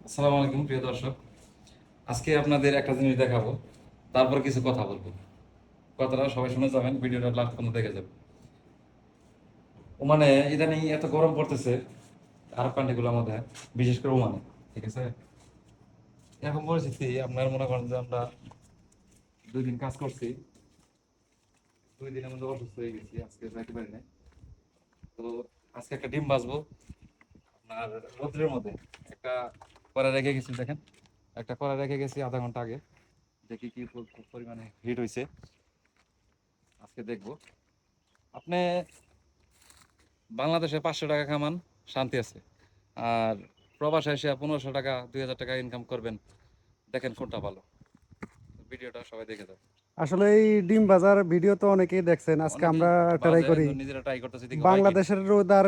আসসালামু আলাইকুম প্রিয় দর্শক। আজকে আপনাদের একটা জিনিস দেখাবো, তারপর কিছু কথা বলবো। কথাটা সবাই শুনে যাবেন, ভিডিওটা লাস্ট পর্যন্ত দেখে যাবেন। ওমানে ইদানিং এত গরম পড়তেছে, আরব কান্ট্রিগুলোর মধ্যে, বিশেষ করে ওমানে। ঠিক আছে, এরকম পরিস্থিতি আপনার মনে করেন যে আমরা 2 দিন কাজ করছি, 2 দিনের মধ্যে অসুস্থ হয়ে গেছি, আজকে যাইতে পারি না। তো আজকে একটা ডিম ভাজবো আপনার রোদ্রের মধ্যে। একটা কড়াই রেখে গেছি, দেখেন একটা কড়াই রেখে গেছি আধা ঘন্টা আগে। দেখি কি পরিমাণে হিট হয়েছে, আজকে দেখবো। আপনি বাংলাদেশে 500 টাকা কামান, শান্তি আছে। আর প্রবাসে এসে 1500 টাকা 2000 টাকা ইনকাম করবেন, দেখেন কোনটা ভালো। ভিডিওটা সবাই দেখে যাও। আসলে এই ডিম ভাজার ভিডিও তো অনেকেই দেখছেন, আজকে অনেকেই আমরা ট্রাই বাজে, করি। নিজেরা ট্রাই করতেছি, দেখি হয় কিনা। বাংলাদেশের রোদ আর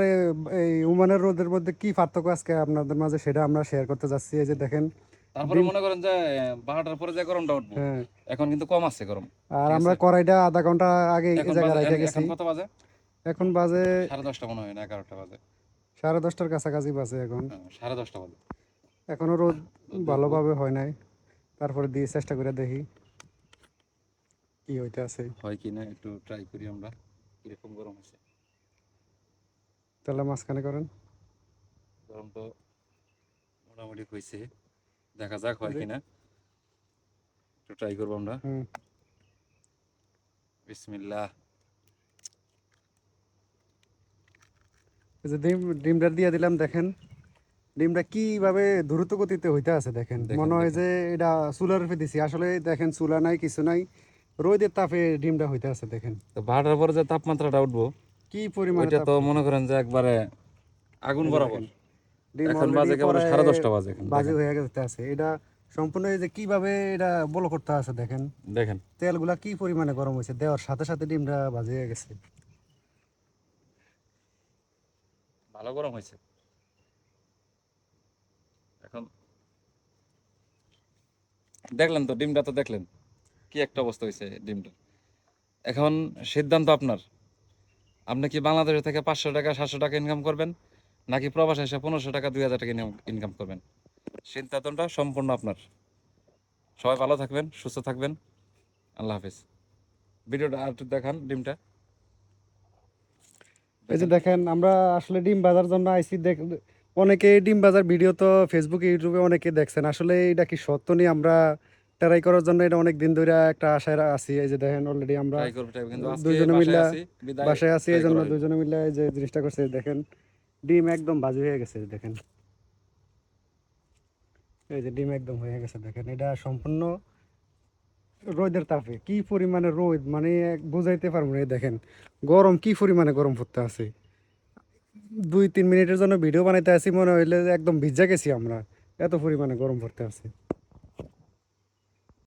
এই ওমানের রোদের মধ্যে কি পার্থক্য আজকে আপনাদের মাঝে সেটা আমরা শেয়ার করতে যাচ্ছি। এই যে দেখেন তারপরে ডিম। মনে করেন যে 12টার পরে যে গরমটা উঠবো, হ্যাঁ, এখন কিন্তু কম আছে গরম। আর ঠিক আমরা আছে, কড়াইটা আধা ঘন্টা আগে এই এখন জায়গায় বাজে, রেখে গেছি। এখন কত বাজে? এখন বাজে 10:30 মনে হয় না, 11টা বাজে। 10:30টার কাছাকাছি বাজে এখন। হ্যাঁ, 10:30 বাজে। এখনো রোদ তো দেখবো ভালোভাবে হয় নাই, তারপরে দিয়ে চেষ্টা করে দেখি কি হইতে আছে। হয় কিনা, একটু ট্রাই করি আমরা কিরকম গরম আছে। তাহলে মাঝখানে করেন। গরম তো মোটামুটি হয়েছে, দেখা যাক হয় জি। কিনা, একটু ট্রাই করবো আমরা। হুম। বিসমিল্লাহ। এই যে ডিমটা দিয়ে দিলাম, দেখেন ডিমটা কিভাবে দ্রুত গতিতে হইতে আছে। দেখেন দেখেন মনে হয় দেখেন যে এটা চুলার উপরে দিছি, আসলে দেখেন চুলা নাই, কিছু নাই, রোদের তাপে ডিমটা হইতে আছে। দেখেন তো 12টার পরে যে তাপমাত্রাটা উঠবো, কি পরিমাণে ওইটা তাপ তো হইতে। মনে করেন যে একবারে আগুন এই যে বরাবর। দেখেন ডিম এখন অলরেডি বাজে কেবল পরে 10:30 বাজে, এখন বাজি দেখেন। হয়ে যেতে আছে। এটা সম্পূর্ণ এই যে কিভাবে এটা বলো করতে আছে। দেখেন দেখেন তেলগুলা কি পরিমাণে গরম হয়েছে, দেওয়ার সাথে সাথে ডিমটা বাজি হয়ে গেছে। ভালো গরম হয়েছে। এখন দেখলেন তো ডিমটা, তো দেখলেন কি একটা অবস্থা হয়েছে ডিমটা। এখন সিদ্ধান্ত আপনার। আপনি কি বাংলাদেশ থেকে 500 টাকা 700 টাকা ইনকাম করবেন, নাকি প্রবাসে এসে 1500 টাকা 2000 টাকা ইনকাম করবেন? সিদ্ধান্তটা সম্পূর্ণ আপনার। সবাই ভালো থাকবেন, সুস্থ থাকবেন। আল্লাহ হাফিজ। ভিডিওটা আর একটু দেখান, ডিমটা এই যে দেখেন। দেখেন আমরা আসলে ডিম বাজার জন্য আইসি। অনেকে ডিম বাজার ভিডিও তো ফেসবুকে ইউটিউবে অনেকে দেখছেন, আসলে এটা কি সত্য নিয়ে আমরা ট্রাই করার জন্য এটা অনেক দিন ধরে একটা আশায় আছি। এই যে দেখেন অলরেডি আমরা ট্রাই করবো, কিন্তু আজকে দুইজনে বাসায় মিলে আছি, বিদায় বাসায় আছি, ট্রাই এই জন্য করা হইব। দুইজনে মিলে এই যে জিনিসটা করছে। দেখেন ডিম একদম বাজি হয়ে গেছে। দেখেন এই যে ডিম একদম হয়ে গেছে। দেখেন এটা সম্পূর্ণ রোদের তাপে কি পরিমাণে রোদ, মানে বুঝাইতে পারবো না। এই দেখেন গরম কি পরিমাণে গরম পড়তে আছে। 2-3 মিনিটের জন্য ভিডিও বানাইতে আসি, মনে হইলে যে একদম ভিজা গেছি আমরা, এত পরিমাণে গরম পড়তে আছে।